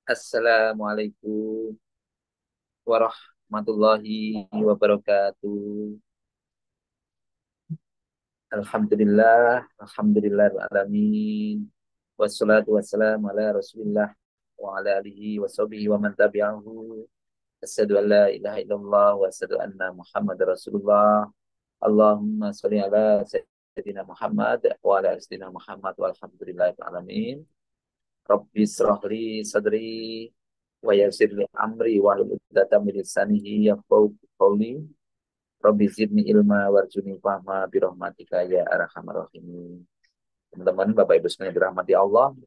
Assalamualaikum warahmatullahi wabarakatuh. Alhamdulillah, wassalatu wassalamu ala Rasulillah wa ala alihi wa sahbihi wa man tabi'ahu. Asyhadu an la ilaha illallah wa asyhadu anna Muhammad Rasulullah. Allahumma shalli ala sayyidina Muhammad wa ala ali sayyidina Muhammad walhamdulillahil alamin. Rabbi israh li sadri wa yassir li amri wa hlul 'uqdatam min lisani yafqahu qawli. Rabbi zidni ilma warjuni fahma birahmatika ya arhamar rahimin. Teman-teman, Bapak Ibu sekalian dirahmati Allah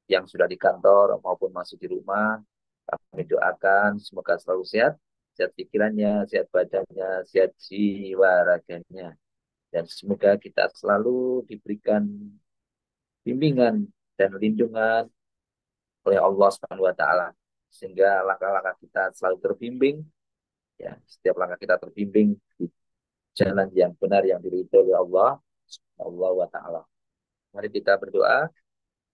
yang sudah di kantor maupun masih di rumah, kami doakan semoga selalu sehat, sehat pikirannya, sehat badannya, sehat jiwa raganya. Dan semoga kita selalu diberikan bimbingan dan lindungan oleh Allah Subhanahu wa taala sehingga langkah-langkah kita selalu terbimbing, ya, setiap langkah kita terbimbing di jalan yang benar yang diridhoi oleh Allah wa taala. Mari kita berdoa.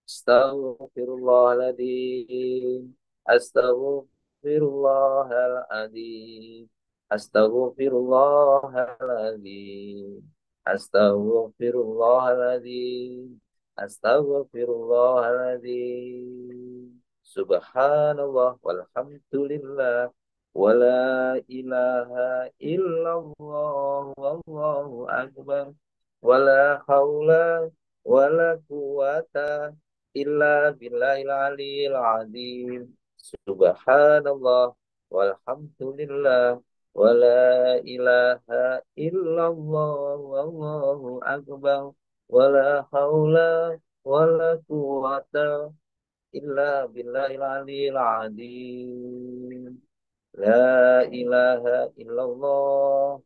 Astaghfirullahaladzim. Astaghfirullahaladzim. Astaghfirullahaladzim. Astaghfirullahaladzim. Astaghfirullahaladzim. Subhanallah walhamdulillah wala ilaha illallah wallahu akbar wala haula wala quwata illa billahil aliyil azim. Subhanallah walhamdulillah wala ilaha illallah wallahu akbar wala haula wala quwata illa billahil aliyil azim. La ilaha illallah.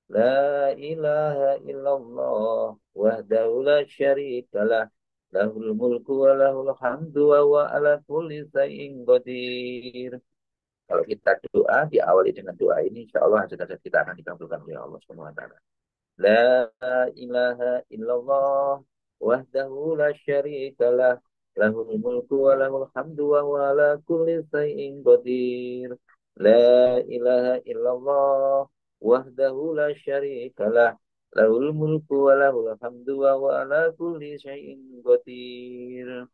La ilaha illallah wahdahu la syarikalah lahul mulku wa lahul hamdu wa huwa ala kulli syai'in qadir. Kalau kita doa diawali dengan doa ini, insya Allah hajat-hajat kita akan dikabulkan oleh Allah Subhanahu wa taala. La ilaha illallah wahdahu la syarikalah lahul mulku wa lahul hamdu wa huwa ala kulli syai'in qadir. La ilaha illallah wahdahu la syarikalah lahul mulku wa lahul hamdu wa huwa ala kulli syai'in qadir.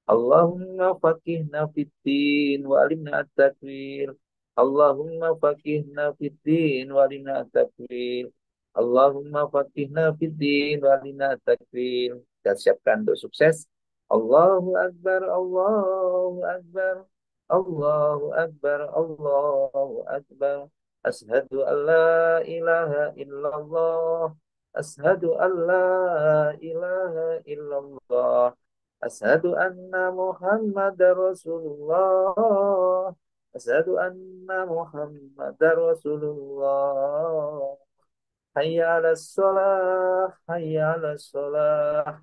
Allahumma faqihna fid din wa alimna at-takwil. Allahumma faqihna fid din wa alimna at-takwil. Allahumma faqihna fid din wa alimna at-takwil. Kita siapkan untuk sukses. Allahu Akbar, Allahu Akbar, Allahu Akbar, Allahu Akbar. Ashhadu an la ilaha illallah. Ashhadu an la ilaha illallah. Asyhadu anna Muhammadar Rasulullah. Asyhadu anna Muhammadar Rasulullah. Hayya 'alas shalah, hayya 'alas shalah,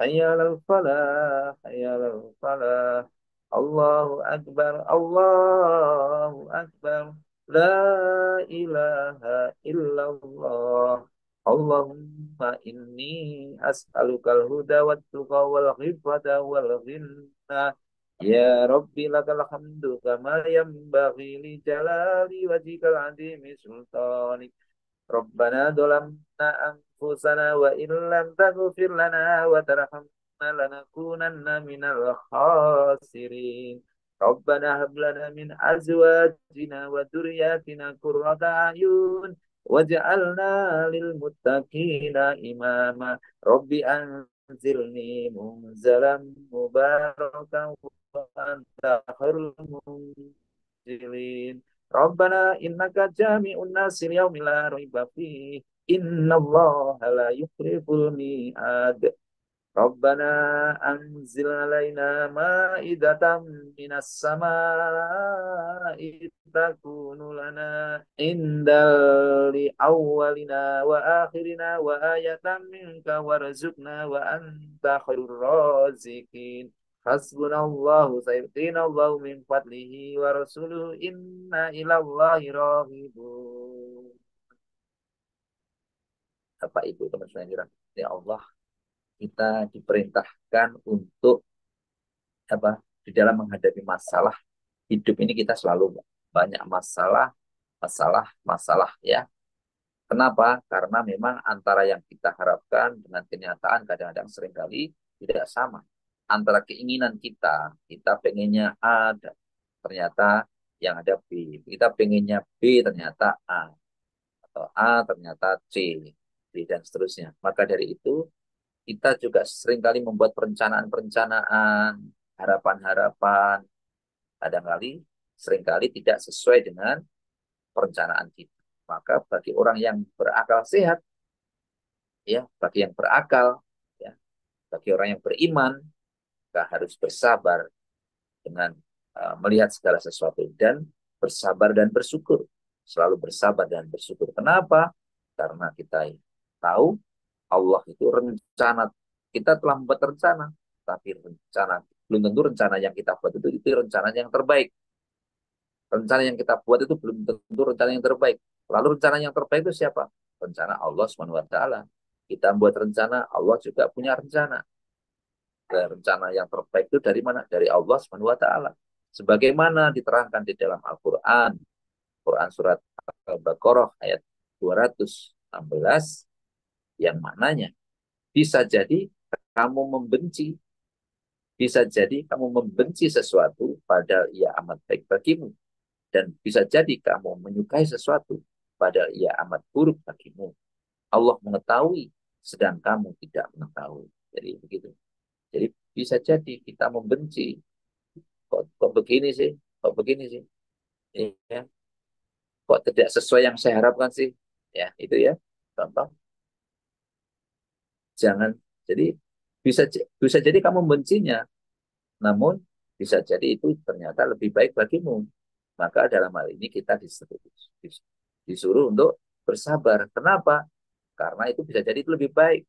hayya 'alal falah, hayya 'alal falah. Allahu akbar, Allahu akbar. La ilaha illallah. Allahumma inni as'alukal huda wat tuqa wal ghifrata wal ghina. Ya Rabbi lakal hamdu kama yanbaghi li jalali wajhikal azimi sultanik. Rabbana dolamna anfusana wa illam taghfir lana wa tarhamna lanakunanna minal khasirin. Rabbana hab lana min azwajina wa dhurriyyatina qurrata a'yun waj'alna lil muttaqina imama. Rabbi anzilni munzalan mubarakan wa anta khairul munzilin. Rabbana innaka jami'un nasi liyaumil la raiba fihi. Innallaha la yukhliful mi'ad. Rabbana anzil alaina ma'idatan minas sama'i takunu lana indal li awwalina wa akhirina wa ayatan minka warzuqna wa anta khairur razikin. Hasbunallahu sayyi'tinallahu min fadlihi wa rasuluhu inna ilallahi rahibun. Bapak Ibu teman sekalian dirahmati Allah, kita diperintahkan untuk apa? di dalam menghadapi masalah hidup ini kita selalu banyak masalah, masalah ya. Kenapa? Karena memang antara yang kita harapkan dengan kenyataan kadang-kadang seringkali tidak sama. Antara keinginan kita pengennya A, ternyata yang ada B. Kita pengennya B, ternyata A. Atau A, ternyata C. D, dan seterusnya. Maka dari itu, kita juga seringkali membuat perencanaan-perencanaan, harapan-harapan, kadang-kali seringkali tidak sesuai dengan perencanaan kita. Maka bagi orang yang berakal sehat, ya, bagi yang berakal, ya, bagi orang yang beriman, kita harus bersabar dengan melihat segala sesuatu dan bersabar dan bersyukur. Selalu bersabar dan bersyukur. Kenapa? Karena kita tahu Allah itu rencana, kita telah membuat rencana, tapi rencana belum tentu rencana yang kita buat itu rencana yang terbaik. Rencana yang kita buat itu belum tentu rencana yang terbaik. Lalu rencana yang terbaik itu siapa? Rencana Allah Subhanahu wa taala. Kita buat rencana, Allah juga punya rencana. Dan rencana yang terbaik itu dari mana? Dari Allah Subhanahu wa taala. Sebagaimana diterangkan di dalam Al-Qur'an, Quran surat Al-Baqarah ayat 216 yang mananya bisa jadi kamu membenci, bisa jadi kamu membenci sesuatu padahal ia amat baik bagimu. Dan bisa jadi kamu menyukai sesuatu padahal ia amat buruk bagimu. Allah mengetahui sedang kamu tidak mengetahui. Jadi begitu. Jadi bisa jadi kita membenci. Kok begini sih? Kok begini sih? Ya. Kok tidak sesuai yang saya harapkan sih? Ya, itu ya. Contoh. Jangan. Jadi bisa jadi kamu membencinya, namun bisa jadi itu ternyata lebih baik bagimu. Maka dalam hal ini kita disuruh untuk bersabar. Kenapa? Karena itu bisa jadi itu lebih baik.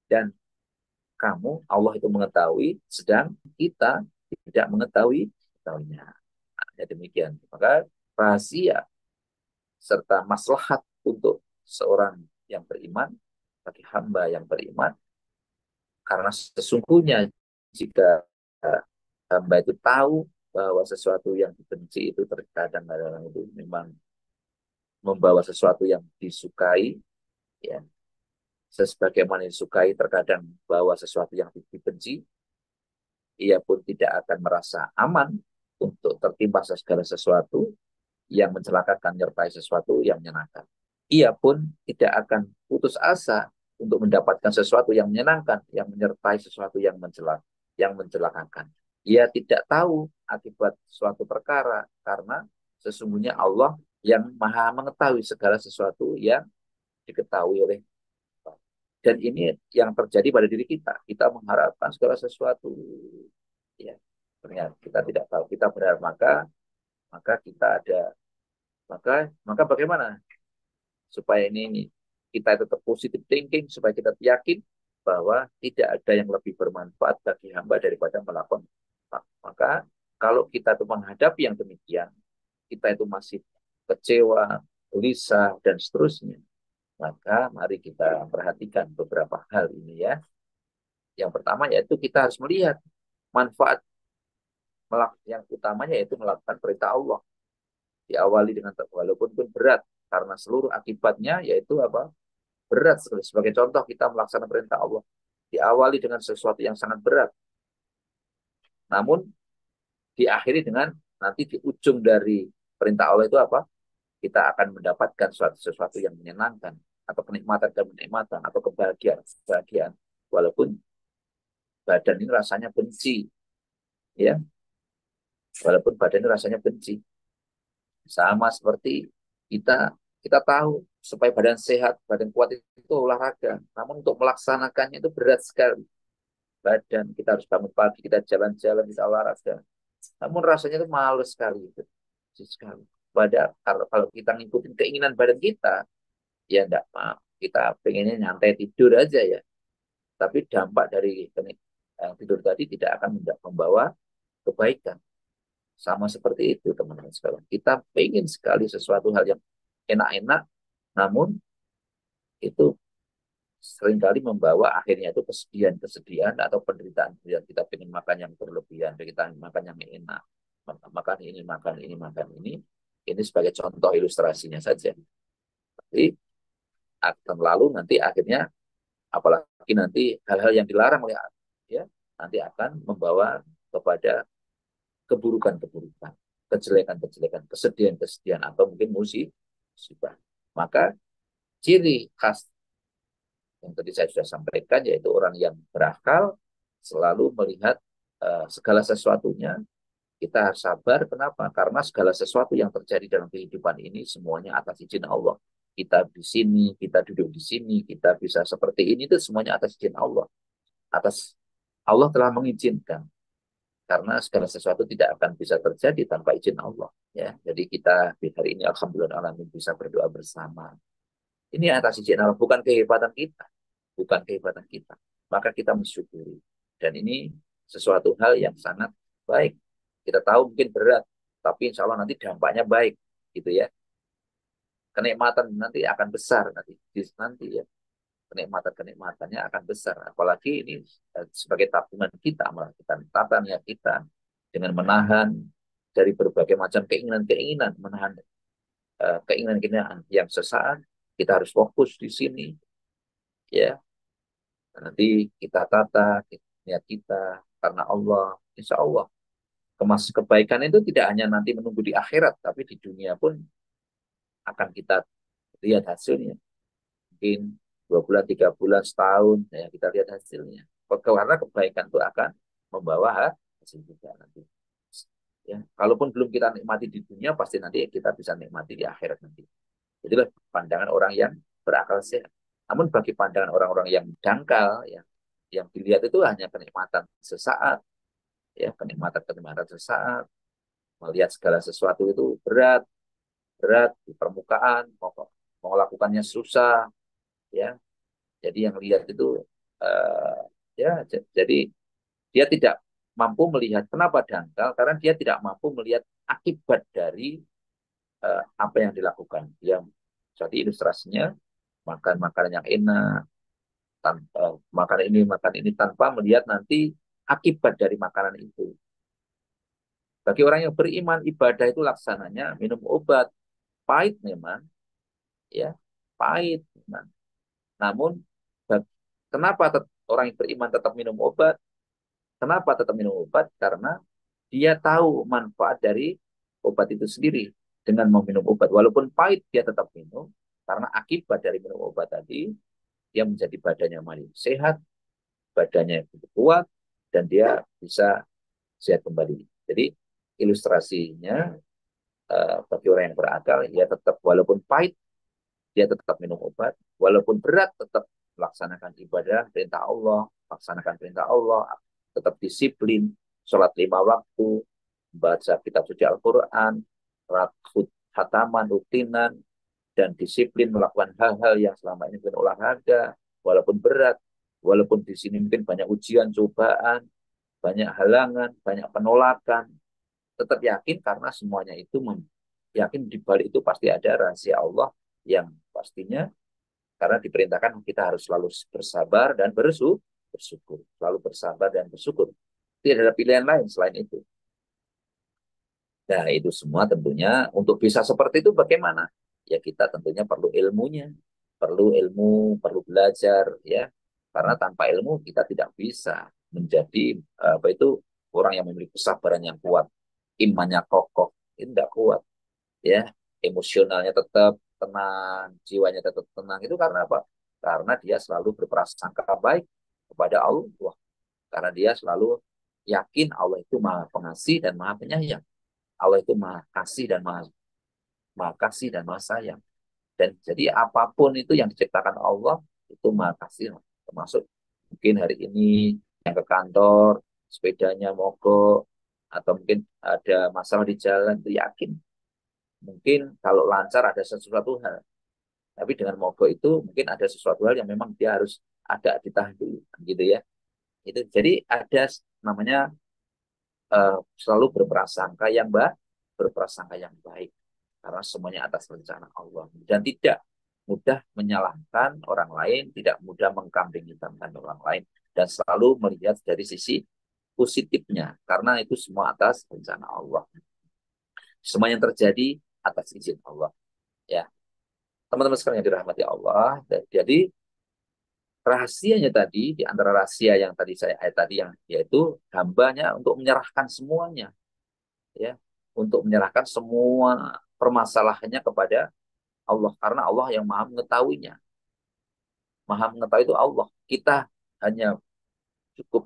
Dan kamu, Allah itu mengetahui, sedang kita tidak mengetahui. Ya demikian. Maka rahasia serta maslahat untuk seorang yang beriman, bagi hamba yang beriman, karena sesungguhnya jika hamba itu tahu bahwa sesuatu yang dibenci itu terkadang itu memang membawa sesuatu yang disukai, ya, sebagaimana disukai terkadang bawa sesuatu yang dibenci, ia pun tidak akan merasa aman untuk tertimpa segala sesuatu yang mencelakakan nyertai sesuatu yang menyenangkan. Ia pun tidak akan putus asa untuk mendapatkan sesuatu yang menyenangkan, yang menyertai sesuatu yang mencelakakan. Ia tidak tahu akibat suatu perkara karena sesungguhnya Allah yang maha mengetahui segala sesuatu yang diketahui oleh Allah. Dan ini yang terjadi pada diri kita. Kita mengharapkan segala sesuatu, ya, ternyata kita tidak tahu. Kita berharap maka kita ada maka bagaimana supaya ini kita tetap positive thinking, supaya kita yakin bahwa tidak ada yang lebih bermanfaat bagi hamba daripada melakukan. Maka kalau kita itu menghadapi yang demikian, kita itu masih kecewa, gelisah, dan seterusnya, maka mari kita perhatikan beberapa hal ini ya. Yang pertama yaitu kita harus melihat manfaat yang utamanya yaitu melakukan perintah Allah. Diawali dengan walaupun pun berat, karena seluruh akibatnya yaitu apa? Berat sekali. Sebagai contoh kita melaksanakan perintah Allah. Diawali dengan sesuatu yang sangat berat. Namun diakhiri dengan nanti di ujung dari perintah Allah itu apa? Kita akan mendapatkan sesuatu yang menyenangkan atau kenikmatan dan kenikmatan atau kebahagiaan. Walaupun badan ini rasanya benci, ya. Walaupun badan ini rasanya benci. Sama seperti kita kita tahu supaya badan sehat, badan kuat itu olahraga. Namun untuk melaksanakannya itu berat sekali. Badan kita harus bangun pagi, kita jalan-jalan, kita olahraga. Namun rasanya itu males sekali. Sekali. Kalau kita ngikutin keinginan badan kita, ya enggak, maaf. Kita pengennya nyantai tidur aja ya. Tapi dampak dari tidur tadi tidak akan membawa kebaikan. Sama seperti itu teman-teman sekalian. Kita pengen sekali sesuatu hal yang enak-enak, namun itu seringkali membawa akhirnya itu kesedihan-kesedihan atau penderitaan yang kita ingin makan yang berlebihan, kita makan yang enak, makan ini sebagai contoh ilustrasinya saja. Jadi akan lalu nanti akhirnya apalagi nanti hal-hal yang dilarang oleh ya nanti akan membawa kepada keburukan-keburukan, kejelekan-kejelekan, kesedihan-kesedihan atau mungkin musibah. Maka ciri khas yang tadi saya sudah sampaikan yaitu orang yang berakal selalu melihat segala sesuatunya kita harus sabar. Kenapa? Karena segala sesuatu yang terjadi dalam kehidupan ini semuanya atas izin Allah. Kita di sini, kita duduk di sini, kita bisa seperti ini itu semuanya atas izin Allah. Atas Allah telah mengizinkan. Karena segala sesuatu tidak akan bisa terjadi tanpa izin Allah. Ya, jadi kita di hari ini alhamdulillah alamin bisa berdoa bersama. Ini atas izin Allah, bukan kehebatan kita, bukan kehebatan kita. Maka kita mensyukuri. Dan ini sesuatu hal yang sangat baik. Kita tahu mungkin berat, tapi insya Allah nanti dampaknya baik, gitu ya. Kenikmatan nanti akan besar nanti ya. Kenikmatannya akan besar. Apalagi ini sebagai tabungan kita, malah kita tata niat kita dengan menahan dari berbagai macam keinginan-keinginan, menahan keinginan-keinginan yang sesaat. Kita harus fokus di sini, ya. Nanti kita tata niat kita karena Allah, insya Allah. Kebaikan itu tidak hanya nanti menunggu di akhirat, tapi di dunia pun akan kita lihat hasilnya. Mungkin 2 bulan, 3 bulan, setahun, ya kita lihat hasilnya. Karena kebaikan itu akan membawa hasil juga nanti. Ya, kalaupun belum kita nikmati di dunia, pasti nanti kita bisa nikmati di akhirat nanti. Itulah pandangan orang yang berakal sehat. Namun bagi pandangan orang-orang yang dangkal, yang dilihat itu hanya kenikmatan sesaat, ya kenikmatan sesaat, melihat segala sesuatu itu berat, berat di permukaan, mau melakukannya susah, ya. Jadi yang lihat itu, uh, ya, jadi dia tidak mampu melihat kenapa dangkal, karena dia tidak mampu melihat akibat dari apa yang dilakukan. Dia jadi ilustrasinya makan makanan yang enak, makan ini tanpa melihat nanti akibat dari makanan itu. Bagi orang yang beriman, ibadah itu laksananya minum obat. Pahit memang, ya, pahit memang. Namun, kenapa orang yang beriman tetap minum obat? Kenapa tetap minum obat? Karena dia tahu manfaat dari obat itu sendiri. Dengan meminum obat, walaupun pahit, dia tetap minum. Karena akibat dari minum obat tadi, dia menjadi badannya makin sehat, badannya kuat, dan dia bisa sehat kembali. Jadi ilustrasinya bagi orang yang berakal, ya tetap walaupun pahit, dia tetap minum obat, walaupun berat tetap melaksanakan ibadah, perintah Allah, laksanakan perintah Allah, tetap disiplin, sholat 5 waktu, baca kitab suci Al-Quran, hataman, rutinan, dan disiplin melakukan hal-hal yang selama ini mungkin olahraga, walaupun berat, walaupun di sini mungkin banyak ujian, cobaan, banyak halangan, banyak penolakan, tetap yakin karena semuanya itu yakin di balik itu pasti ada rahasia Allah yang pastinya karena diperintahkan kita harus selalu bersabar dan bersyukur, selalu bersabar dan bersyukur. Tidak ada pilihan lain selain itu. Nah, itu semua tentunya untuk bisa seperti itu bagaimana? Ya kita tentunya perlu ilmunya, perlu belajar ya. Karena tanpa ilmu kita tidak bisa menjadi apa itu orang yang memiliki kesabaran yang kuat, imannya kokoh, itu tidak kuat ya. Emosionalnya tetap tenang, jiwanya tetap tenang itu karena apa? Karena dia selalu berprasangka baik kepada Allah. Karena dia selalu yakin Allah itu Maha Pengasih dan Maha Penyayang. Allah itu Maha Kasih dan Maha Kasih dan Maha Sayang. Dan jadi apapun itu yang diciptakan Allah itu Maha Kasih, termasuk mungkin hari ini yang ke kantor sepedanya mogok atau mungkin ada masalah di jalan itu yakin mungkin kalau lancar ada sesuatu hal, tapi dengan mogok itu mungkin ada sesuatu hal yang memang dia harus agak ditahan dulu gitu ya. Itu jadi ada namanya selalu berprasangka yang baik karena semuanya atas rencana Allah dan tidak mudah menyalahkan orang lain, tidak mudah mengkambing hitamkan orang lain, dan selalu melihat dari sisi positifnya, karena itu semua atas rencana Allah. Semua yang terjadi atas izin Allah. Ya, teman-teman sekalian yang dirahmati Allah. Jadi rahasianya tadi, di antara rahasia yang tadi saya tadi yang yaitu hambanya untuk menyerahkan semuanya, ya, untuk menyerahkan semua permasalahannya kepada Allah, karena Allah yang maha mengetahuinya. Maha mengetahui itu Allah. Kita hanya cukup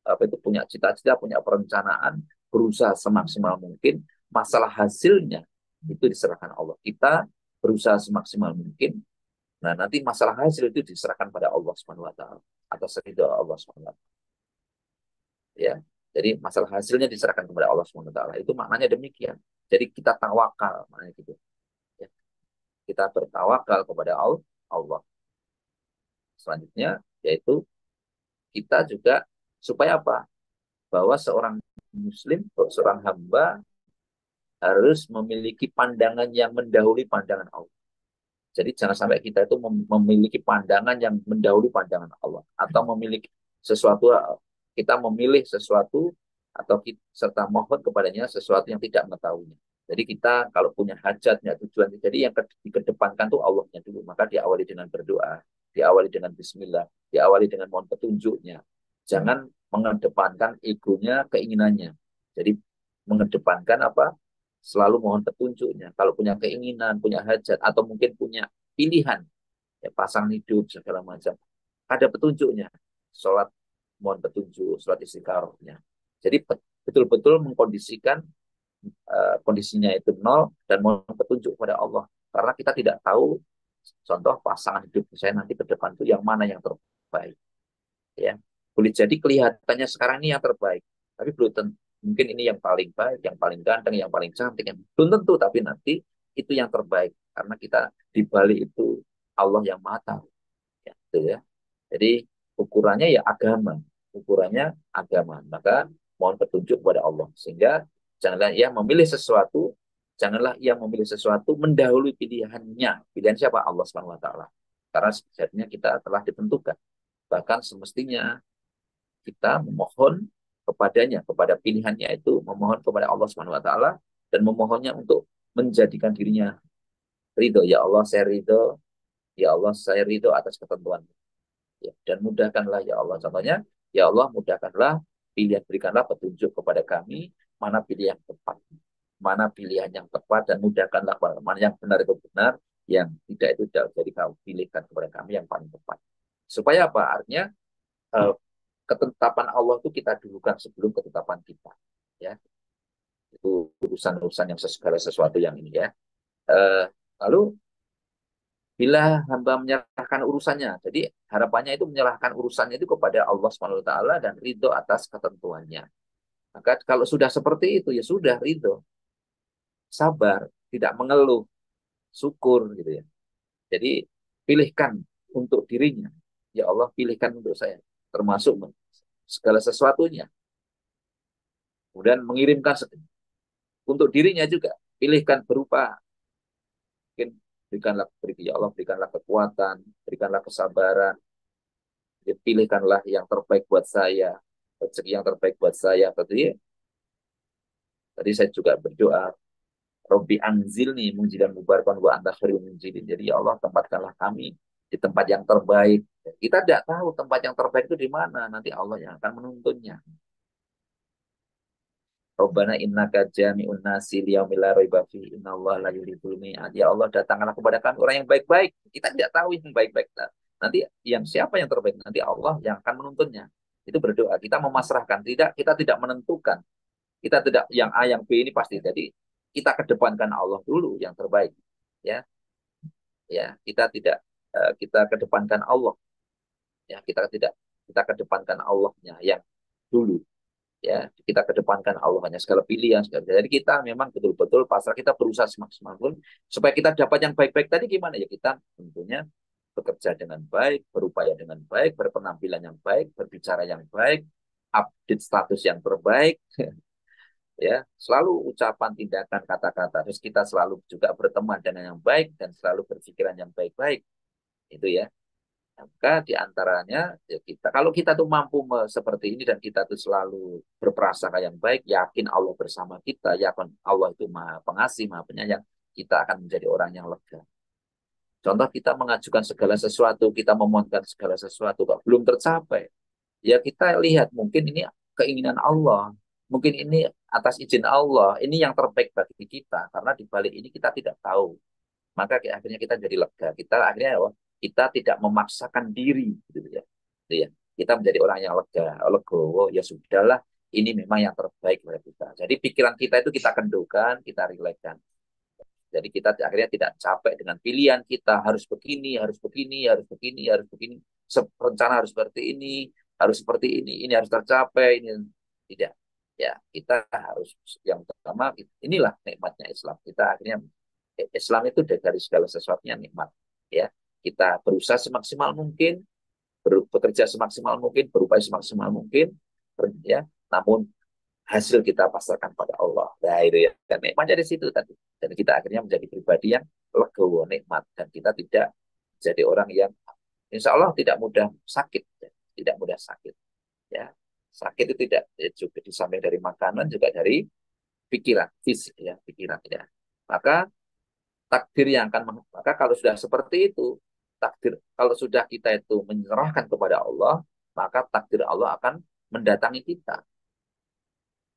apa itu, punya cita-cita, punya perencanaan, berusaha semaksimal mungkin. Masalah hasilnya itu diserahkan Allah. Kita berusaha semaksimal mungkin. Nah, nanti masalah hasil itu diserahkan pada Allah Subhanahu wa taala, atas ridho Allah Subhanahu wa taala. Ya. Jadi masalah hasilnya diserahkan kepada Allah Subhanahu wa taala. Itu maknanya demikian. Jadi kita tawakal, maknanya gitu. Ya. Kita bertawakal kepada Allah. Selanjutnya yaitu kita juga supaya apa? Bahwa seorang muslim, seorang hamba harus memiliki pandangan yang mendahului pandangan Allah. Jadi jangan sampai kita itu memiliki pandangan yang mendahului pandangan Allah, atau memiliki sesuatu, kita memilih sesuatu atau kita, serta mohon kepadanya sesuatu yang tidak mengetahuinya. Jadi kita kalau punya hajatnya, tujuan, jadi yang dikedepankan tuh Allahnya dulu, maka diawali dengan berdoa, diawali dengan bismillah, diawali dengan mohon petunjuknya. Jangan mengedepankan egonya, keinginannya. Jadi mengedepankan apa? Selalu mohon petunjuknya. Kalau punya keinginan, punya hajat, atau mungkin punya pilihan, ya, pasang hidup, segala macam, ada petunjuknya. Sholat, mohon petunjuk, sholat istikharahnya. Jadi betul-betul mengkondisikan kondisinya itu nol, dan mohon petunjuk kepada Allah. Karena kita tidak tahu, contoh pasangan hidup saya nanti ke depan itu yang mana yang terbaik. Ya, boleh jadi kelihatannya sekarang ini yang terbaik, tapi belum tentu, mungkin ini yang paling baik, yang paling ganteng, yang paling cantik, yang belum tentu, tapi nanti itu yang terbaik, karena kita di balik itu Allah yang maha tahu. Ya, gitu ya. Jadi ukurannya ya agama, ukurannya agama. Maka mohon petunjuk kepada Allah, sehingga janganlah ia memilih sesuatu, janganlah ia memilih sesuatu mendahului pilihannya. Pilihan siapa? Allah Subhanahu Wa Taala. Karena sejatinya kita telah ditentukan. Bahkan semestinya kita memohon kepadanya, kepada pilihannya itu, memohon kepada Allah Subhanahu Wa Taala, dan memohonnya untuk menjadikan dirinya ridho. Ya Allah, saya ridho. Ya Allah, saya ridho atas ketentuan. Ya, dan mudahkanlah ya Allah. Contohnya, ya Allah, mudahkanlah pilihan, berikanlah petunjuk kepada kami mana pilihan yang tepat, mana pilihan yang tepat, dan mudahkanlah mana yang benar itu benar, yang tidak itu tidak. Jadi kau pilihkan kepada kami yang paling tepat. Supaya apa? Artinya eh, ketetapan Allah itu kita dulukan sebelum ketetapan kita. Ya, itu urusan-urusan yang segala sesuatu yang ini ya. Eh, Lalu bila hamba menyerahkan urusannya, jadi harapannya itu menyerahkan urusannya itu kepada Allah Subhanahu Wa Taala dan ridho atas ketentuannya. Maka kalau sudah seperti itu, ya sudah ridho, sabar, tidak mengeluh, syukur gitu ya. Jadi pilihkan untuk dirinya, ya Allah, pilihkan untuk saya, termasuk segala sesuatunya. Kemudian mengirimkan untuk dirinya juga, pilihkan berupa mungkin, ya Allah, berikanlah kekuatan, berikanlah kesabaran, pilihkanlah yang terbaik buat saya, rezeki yang terbaik buat saya. Tadi saya juga berdoa, Robbi anzilni munjidan mubarakon wa anta khairul munzilin. Jadi ya Allah, tempatkanlah kami di tempat yang terbaik. Kita tidak tahu tempat yang terbaik itu di mana, nanti Allah yang akan menuntunnya. Rabbana innaka jami'un nasi liyaumil la raiba fihi innallaha la yuhibbul mi'ad. Ya Allah, datanglah kepada kami orang yang baik-baik. Kita tidak tahu yang baik-baik. Nanti yang siapa yang terbaik? Nanti Allah yang akan menuntunnya. Itu berdoa. Kita memasrahkan. Tidak, kita tidak menentukan. Kita tidak yang A, yang B ini pasti. Jadi kita kedepankan Allah dulu yang terbaik. Ya, ya. Kita tidak, kita kedepankan Allah. Ya, kita kedepankan Allahnya yang dulu. Ya, kita kedepankan Allah, hanya segala pilihan segala. Jadi kita memang betul-betul pasrah, kita berusaha semaksimal mungkin supaya kita dapat yang baik-baik tadi. Gimana ya, kita tentunya bekerja dengan baik, berupaya dengan baik, berpenampilan yang baik, berbicara yang baik, update status yang terbaik, ya selalu ucapan, tindakan, kata-kata. Terus kita selalu juga berteman dengan yang baik dan selalu berpikiran yang baik-baik. Itu ya. Maka di antaranya ya kita kalau kita tuh mampu seperti ini dan kita tuh selalu berprasangka yang baik, yakin Allah bersama kita, yakin Allah itu Maha Pengasih, Maha Penyayang, kita akan menjadi orang yang lega. Contoh kita mengajukan segala sesuatu, kita memohonkan segala sesuatu kok belum tercapai. Ya kita lihat mungkin ini keinginan Allah, mungkin ini atas izin Allah, ini yang terbaik bagi kita karena di balik ini kita tidak tahu. Maka akhirnya kita jadi lega. Kita akhirnya kita tidak memaksakan diri gitu ya. Gitu ya. Kita menjadi orang yang lega, legowo, ya sudahlah, ini memang yang terbaik bagi kita. Jadi pikiran kita itu kita kendukan, kita rilekskan. Jadi kita akhirnya tidak capek dengan pilihan kita harus begini, harus begini, harus begini, harus begini. Rencana harus seperti harus seperti ini harus tercapai, ini tidak. Ya, kita harus yang pertama inilah nikmatnya Islam. Kita akhirnya Islam itu dari segala sesuatunya nikmat. Ya, kita berusaha semaksimal mungkin, bekerja semaksimal mungkin, berupaya semaksimal mungkin, ya. Namun hasil kita pasrahkan pada Allah. Nah, itu ya. Dan nikmatnya di situ tadi. Dan kita akhirnya menjadi pribadi yang legowo, nikmat. Dan kita tidak jadi orang yang insya Allah tidak mudah sakit. Ya. Tidak mudah sakit. Ya. Sakit itu tidak juga disampaikan dari makanan, juga dari pikiran, fisik ya, pikiran ya. Maka takdir yang akan maka kalau sudah seperti itu, takdir kalau sudah kita itu menyerahkan kepada Allah, maka takdir Allah akan mendatangi kita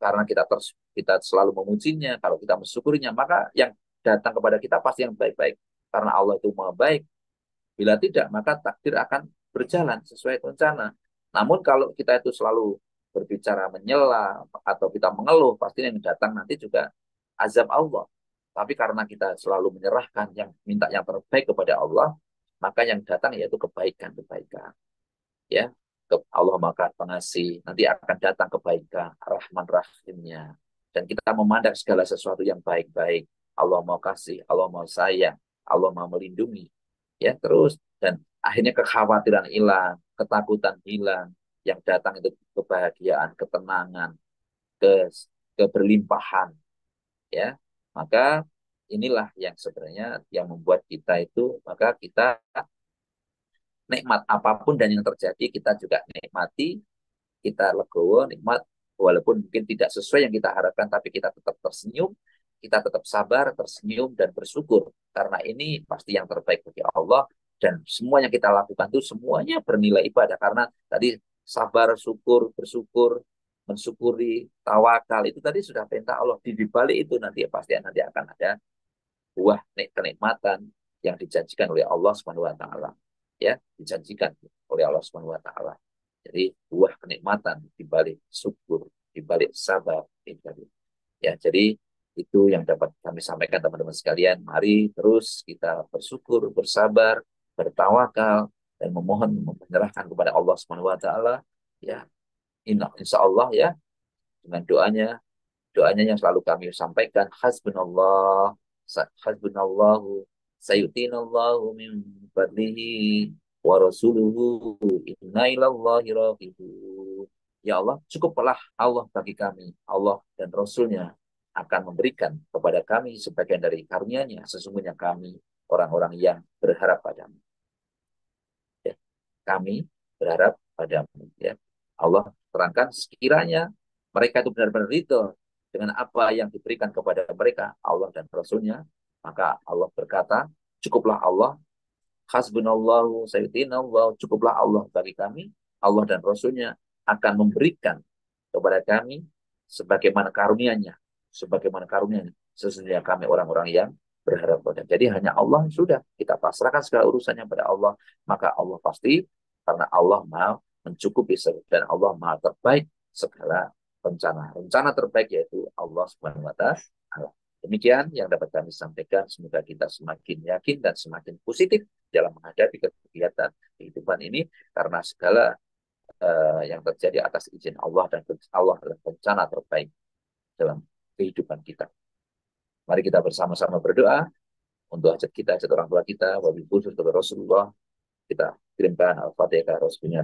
karena kita selalu memujinya, kalau kita mensyukurinya, maka yang datang kepada kita pasti yang baik-baik. Karena Allah itu maha baik. Bila tidak, maka takdir akan berjalan sesuai rencana. Namun kalau kita itu selalu berbicara menyela atau kita mengeluh, pasti yang datang nanti juga azab Allah. Tapi karena kita selalu menyerahkan yang minta yang terbaik kepada Allah, maka yang datang yaitu kebaikan-kebaikan. Ya, Allah maka pengasih, nanti akan datang kebaikan, Rahman Rahimnya. Dan kita memandang segala sesuatu yang baik-baik. Allah mau kasih, Allah mau sayang, Allah mau melindungi. Ya, terus dan akhirnya kekhawatiran hilang, ketakutan hilang, yang datang itu kebahagiaan, ketenangan, ke keberlimpahan, ya. Maka inilah yang sebenarnya yang membuat kita itu, maka kita nikmat apapun dan yang terjadi kita juga nikmati, kita legowo, nikmat, walaupun mungkin tidak sesuai yang kita harapkan, tapi kita tetap tersenyum, kita tetap sabar, tersenyum, dan bersyukur. Karena ini pasti yang terbaik bagi Allah, dan semua yang kita lakukan itu semuanya bernilai ibadah. Karena tadi sabar, syukur, bersyukur, mensyukuri, tawakal, itu tadi sudah perintah Allah. Di balik itu nanti pasti nanti akan ada buah kenikmatan yang dijanjikan oleh Allah Subhanahu wa taala. Ya, dijanjikan oleh Allah Subhanahu wa taala. Jadi buah kenikmatan di balik syukur, di balik sabar, di balik. Ya, jadi itu yang dapat kami sampaikan teman-teman sekalian. Mari terus kita bersyukur, bersabar, bertawakal dan memohon menyerahkan kepada Allah Subhanahu wa taala. Ya, insya Allah ya dengan doanya yang selalu kami sampaikan, hasbunallah, hasbunallahu sayutinallahu min fadlihi wa rasuluhu inna ilallahi raghibun. Ya Allah, cukuplah Allah bagi kami, Allah dan Rasulnya akan memberikan kepada kami sebagian dari karunia-Nya. Sesungguhnya kami orang-orang yang berharap padamu. Ya, kami berharap padamu. Ya, Allah terangkan sekiranya mereka itu benar-benar ridho dengan apa yang diberikan kepada mereka Allah dan Rasulnya, maka Allah berkata, cukuplah Allah, hasbunallahu sayyidinallahu, cukuplah Allah bagi kami, Allah dan Rasulnya akan memberikan kepada kami sebagaimana karunia-Nya. Sesungguhnya kami orang-orang yang berharap pada. Jadi hanya Allah sudah kita pasrahkan segala urusannya pada Allah, maka Allah pasti karena Allah mau mencukupi dan Allah maha terbaik segala rencana. Rencana terbaik yaitu Allah Subhanahu wa taala. Demikian yang dapat kami sampaikan. Semoga kita semakin yakin dan semakin positif dalam menghadapi kegiatan kehidupan ini karena segala yang terjadi atas izin Allah dan Allah adalah rencana terbaik dalam kehidupan kita. Mari kita bersama-sama berdoa untuk hajat kita, hajat orang tua kita, wabil khusus kepada Rasulullah. Kita kirimkan Al-Fatihah Rasulnya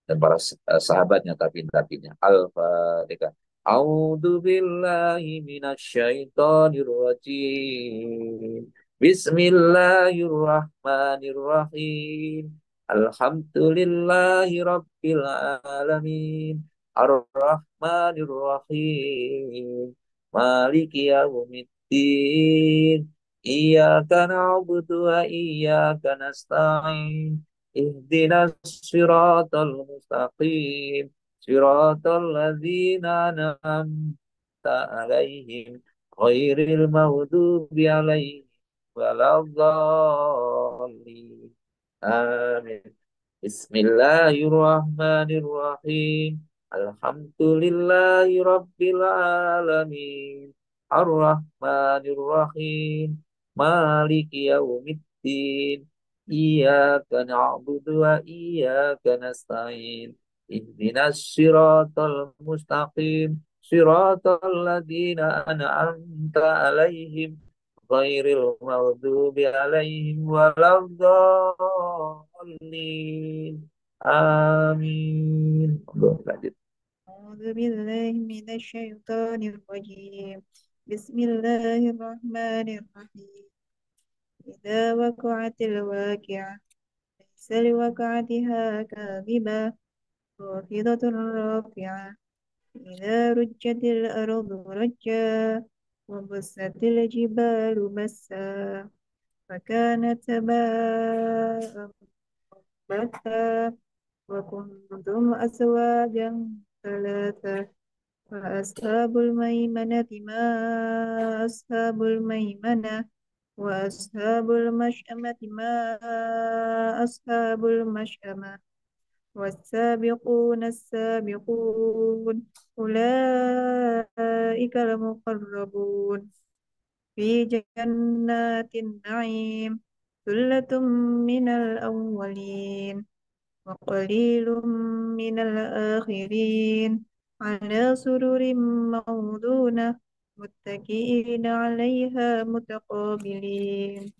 dan para sahabatnya, tabiin-tabiinnya. Al-Fatihah. أعوذ بالله من الشيطان الرجيم. بسم الله الرحمن الرحيم. الحمد لله رب العالمين. الرحمن الرحيم. مالك يوم الدين. إياك نعبد وإياك نستعين. اهدنا الصراط المستقيم. صراط الذين أنعمت عليهم غير المغضوب عليهم ولا الضالين. آمين. بسم الله الرحمن الرحيم. الحمد لله رب العالمين. الرحمن الرحيم. مالك يوم الدين. إياك نعبد وإياك نستعين. اهدنا الصراط المستقيم. صراط الذين أنعمت عليهم غير المغضوب عليهم ولا الضالين. آمين. Belum lanjut. أعوذ بالله من الشيطان الرجيم. بسم الله الرحمن الرحيم. إذا وقعت الواقعة ليس لوقعتها كاذبة خافضة رافعة. إذا رجت الأرض رجا وبست الجبال بسا فكانت هباء منبثا وكنتم أزواجا ثلاثة فأصحاب الميمنة ما أصحاب الميمنة وأصحاب المشأمة ما أصحاب المشأمة والسابقون السابقون أولئك المقربون في جنات النعيم ثلة من الأولين وقليل من الآخرين على سرر موضونة متكئين عليها متقابلين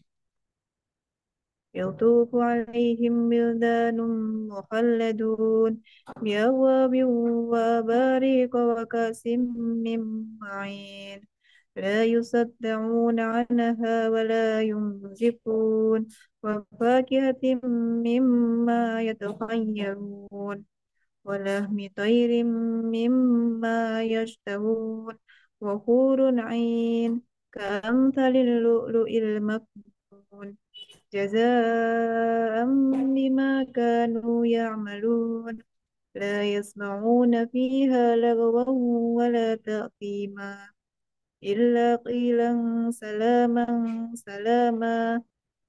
يطوف عليهم بلدان مخلدون بأكواب وأباريق وكأس من معين لا يصدعون عنها ولا ينزفون وفاكهة مما يتخيرون ولحم طير مما يشتهون وحور عين كأمثال اللؤلؤ المكنون جزاء بما كانوا يعملون لا يسمعون فيها لغوا ولا تأثيما إلا قيلا سلاما سلاما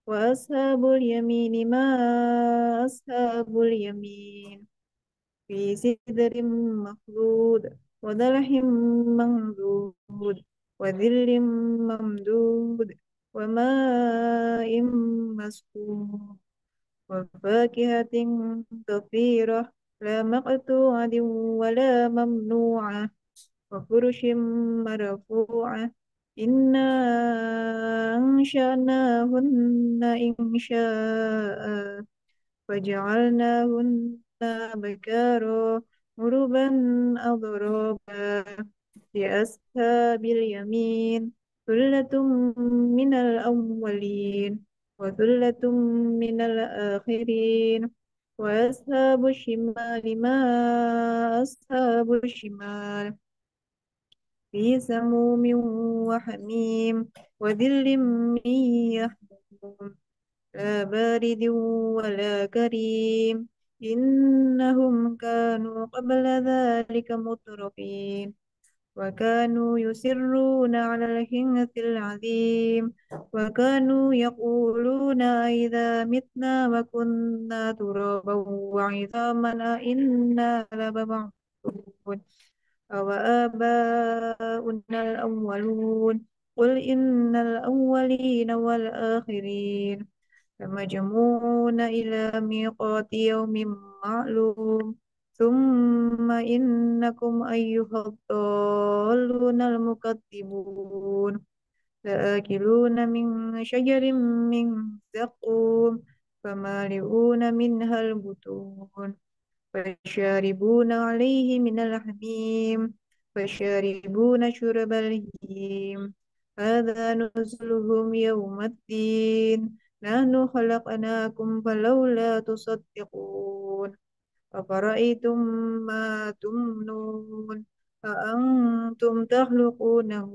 وأصحاب اليمين ما أصحاب اليمين في سدر مخلود وظلح منضود وذل ممدود وماء مسكوب وفاكهة كثيرة لا مقطوعة ولا ممنوعة وفرش مرفوعة إنا أنشأناهن إنشاء فجعلناهن بكارا عربا أضرابا لأصحاب اليمين ثلة من الأولين وثلة من الآخرين وأصحاب الشمال ما أصحاب الشمال في سموم وحميم وذل من يحموم لا بارد ولا كريم إنهم كانوا قبل ذلك مترفين وكانوا يسرون على الحنث العظيم وكانوا يقولون إذا متنا وكنا ترابا وعظاما أئنا لمبعوثون أو آباؤنا الأولون قل إن الأولين والآخرين لمجموعون إلى ميقات يوم معلوم ثم إنكم أيها الضالون المكذبون لآكلون من شجر من زقوم فمالئون منها البطون فشاربون عليه من الحميم فشاربون شرب الهيم هذا نزلهم يوم الدين نحن خلقناكم فلولا تصدقون أفرأيتم ما تمنون أأنتم تخلقونه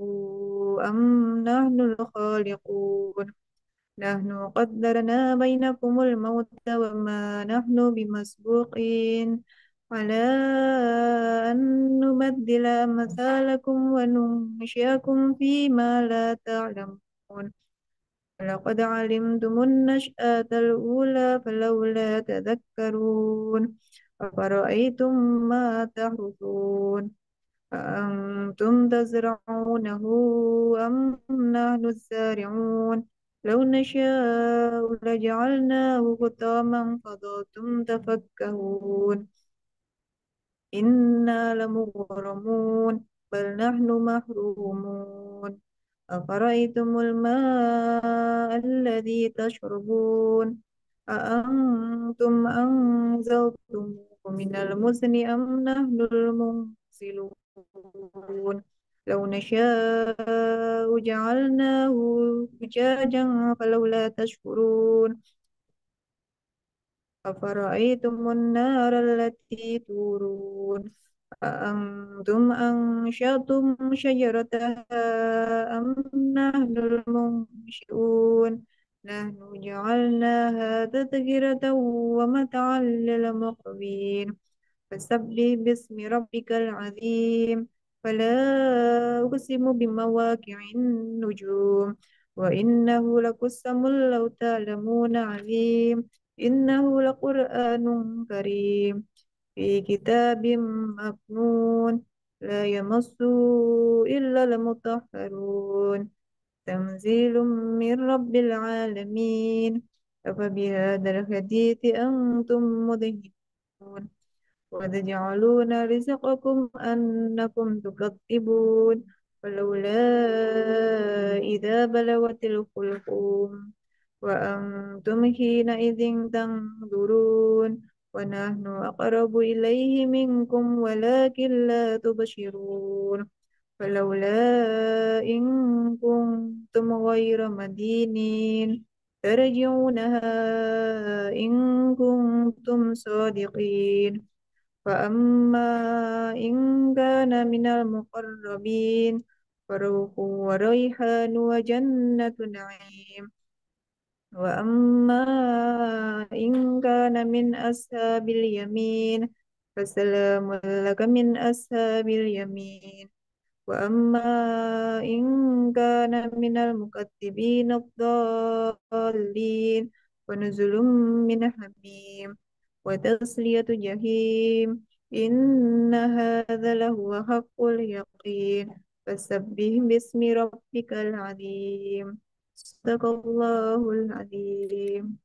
أم نحن الخالقون نحن قدرنا بينكم الموت وما نحن بمسبوقين على أن نبدل أمثالكم وننشئكم فيما لا تعلمون لقد علمتم النشأة الأولى فلولا تذكرون أفرأيتم ما تحرثون أأنتم تزرعونه أم نحن الزارعون لو نشاء لجعلناه حطاما فظلتم تفكهون إنا لمغرمون بل نحن محرومون أفرأيتم الماء الذي تشربون أأنتم أنزلتموه من المزن أم نحن المنزلون لو نشاء جعلناه أجاجا فلولا تشكرون أفرأيتم النار التي تورون أأنتم أنشأتم شجرتها أم نحن المنشئون نحن جعلناها تذكرة ومتعا للمقوين فسبح باسم ربك العظيم فلا أقسم بمواقع النجوم وإنه لقسم لو تعلمون عليم إنه لقرآن كريم في كتاب مكنون لا يمسه إلا المطهرون تنزيل من رب العالمين أفبهذا الحديث أنتم مدهنون وتجعلون رزقكم أنكم تكذبون ولولا إذا بلغت الحلقوم وأنتم حينئذ تنظرون ونحن أقرب إليه منكم ولكن لا تبصرون فلولا إن كنتم غير مدينين ترجعونها إن كنتم صادقين فأما إن كان من المقربين فروح وريحان وجنة نعيم وأما إن كان من أصحاب اليمين فسلام لك من أصحاب اليمين وأما إن كان من المكذبين الضالين فنزل من حميم وتصلية جحيم إن هذا لهو حق اليقين فسبح باسم ربك العظيم صدق الله العظيم